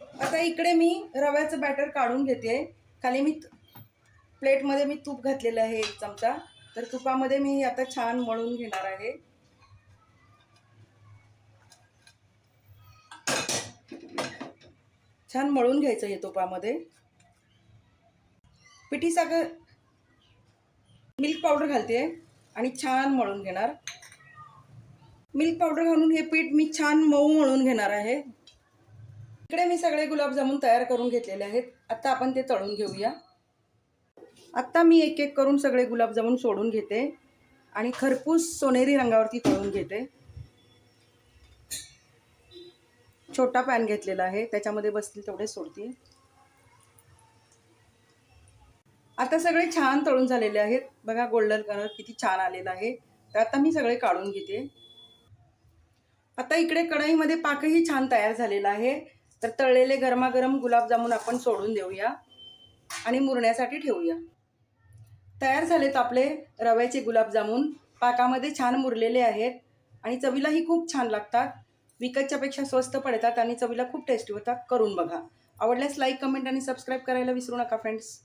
आता इकडे मी रव्याचं बॅटर काढून घेते। खाली मी प्लेटमध्ये मी तूप घातलेलं आहे 1 चमचा। तर तुपामध्ये मी आता छान मळून घेणार आहे। छान मळून घ्यायचं हे तुपामध्ये। पिठी साखर मिल्क पावडर घालते आणि छान मळून घेणार। मिल्क पावडर घालून हे पीठ मी छान मऊ मळून घेणार आहे। इकडे मी सगळे गुलाबजामुन तयार करून घेतलेले आहेत। आता आपण ते तळून घेऊया। आता मी एक एक करून सगळे गुलाबजामुन सोडून घेते आणि खरपूस सोनेरी रंगावरती तळून घेते। छोटा पॅन घेतलेला आहे, त्याच्यामध्ये बसतील तेवढे सोडते। आता सगळे छान तळून झालेले आहेत। बघा गोल्डन कलर किती छान आलेला आहे। तर आता मी सगळे काढून घेते। आता इकडे कढईमध्ये पाकही छान तयार झालेला आहे। तर तळलेले गरमागरम गुलाबजामुन आपण सोडून देऊया आणि मुरण्यासाठी ठेवूया। तयार झालेत आपले रव्याचे गुलाबजामुन। पाकामध्ये छान मुरलेले आहेत आणि चवीलाही खूप छान लागतात। विकतच्या पेक्षा स्वस्त पडतात आणि चवीला खूप टेस्टी होतात। करून बघा। आवडल्यास लाईक, कमेंट आणि सबस्क्राईब करायला विसरू नका फ्रेंड्स।